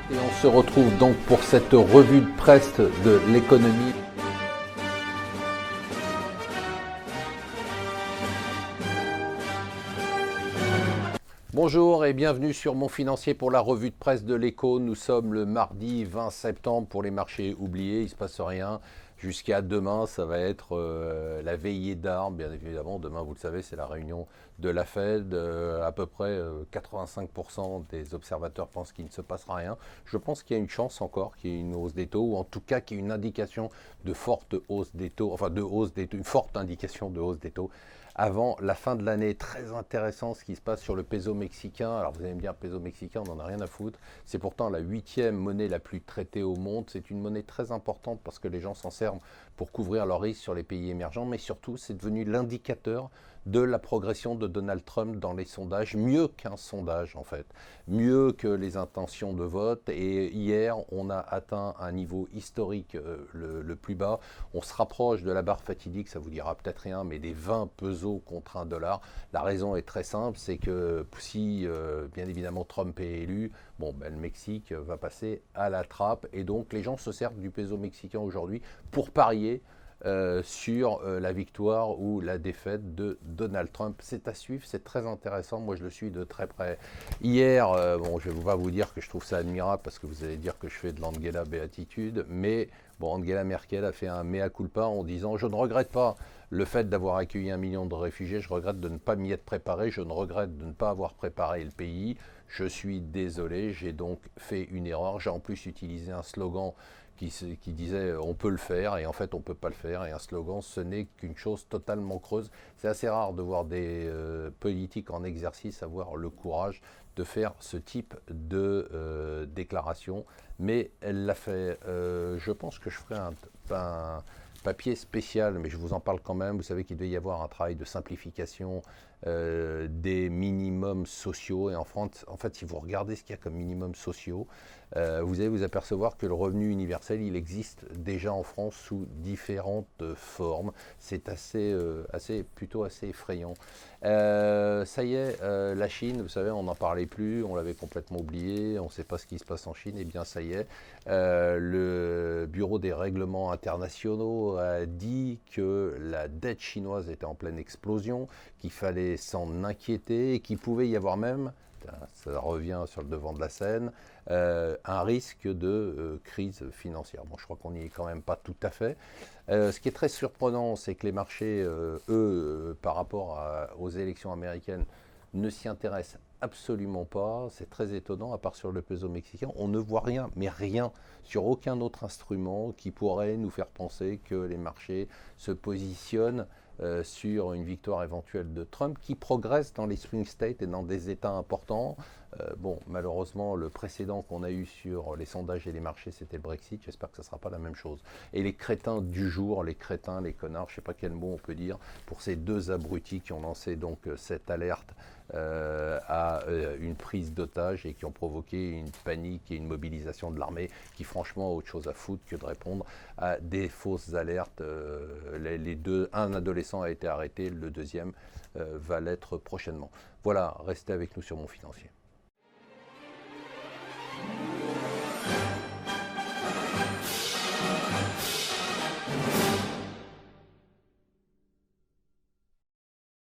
Et on se retrouve donc pour cette revue de presse de l'économie. Bonjour et bienvenue sur Mon Financier pour la revue de presse de l'Écho. Nous sommes le mardi 20 septembre pour les marchés oubliés, il ne se passe rien. Jusqu'à demain, ça va être la veillée d'armes, bien évidemment. Demain, vous le savez, c'est la réunion de la Fed. À peu près 85% des observateurs pensent qu'il ne se passera rien. Je pense qu'il y a une chance encore qu'il y ait une hausse des taux, ou en tout cas qu'il y ait une indication de forte hausse des taux, enfin de hausse des taux, une forte indication de hausse des taux avant la fin de l'année. Très intéressant ce qui se passe sur le peso mexicain. Alors vous allez me dire, peso mexicain, on n'en a rien à foutre. C'est pourtant la 8e monnaie la plus traitée au monde. C'est une monnaie très importante parce que les gens s'en servent pour couvrir leurs risques sur les pays émergents. Mais surtout, c'est devenu l'indicateur de la progression de Donald Trump dans les sondages, mieux qu'un sondage en fait, mieux que les intentions de vote. Et hier, on a atteint un niveau historique le plus bas. On se rapproche de la barre fatidique, ça vous dira peut-être rien, mais des 20 pesos contre $1. La raison est très simple, c'est que si bien évidemment Trump est élu, le Mexique va passer à la trappe. Et donc les gens se servent du peso mexicain aujourd'hui pour parier sur la victoire ou la défaite de Donald Trump. C'est à suivre, c'est très intéressant. Moi, je le suis de très près. Hier, je ne vais pas vous dire que je trouve ça admirable parce que vous allez dire que je fais de l'Angela béatitude, mais Angela Merkel a fait un mea culpa en disant « Je ne regrette pas le fait d'avoir accueilli 1 million de réfugiés, je regrette de ne pas m'y être préparé, je ne regrette de ne pas avoir préparé le pays. Je suis désolé, j'ai donc fait une erreur. J'ai en plus utilisé un slogan qui disait on peut le faire et en fait on ne peut pas le faire, et un slogan ce n'est qu'une chose totalement creuse. C'est assez rare de voir des politiques en exercice avoir le courage de faire ce type de déclaration, mais elle l'a fait. Je pense que je ferai un papier spécial, mais je vous en parle quand même. Vous savez qu'il devait y avoir un travail de simplification des minimums sociaux, et en fait, si vous regardez ce qu'il y a comme minimums sociaux, vous allez vous apercevoir que le revenu universel, il existe déjà en France sous différentes formes. C'est plutôt assez effrayant. Ça y est, la Chine, vous savez, on n'en parlait plus, on l'avait complètement oublié, on ne sait pas ce qui se passe en Chine. Eh bien, ça y est, le Bureau des règlements internationaux a dit que la dette chinoise était en pleine explosion, qu'il fallait s'en inquiéter et qu'il pouvait y avoir même, ça revient sur le devant de la scène, un risque de crise financière. Je crois qu'on n'y est quand même pas tout à fait. Ce qui est très surprenant, c'est que les marchés, par rapport aux élections américaines, ne s'y intéressent absolument pas. C'est très étonnant, à part sur le peso mexicain. On ne voit rien, mais rien, sur aucun autre instrument qui pourrait nous faire penser que les marchés se positionnent sur une victoire éventuelle de Trump, qui progresse dans les swing states et dans des États importants. Malheureusement, le précédent qu'on a eu sur les sondages et les marchés, c'était le Brexit. J'espère que ce ne sera pas la même chose. Et les crétins du jour, les crétins, les connards, je ne sais pas quel mot on peut dire, pour ces deux abrutis qui ont lancé donc cette alerte à une prise d'otage et qui ont provoqué une panique et une mobilisation de l'armée qui franchement a autre chose à foutre que de répondre à des fausses alertes. Un adolescent a été arrêté, le deuxième va l'être prochainement. Voilà, restez avec nous sur Mon Financier.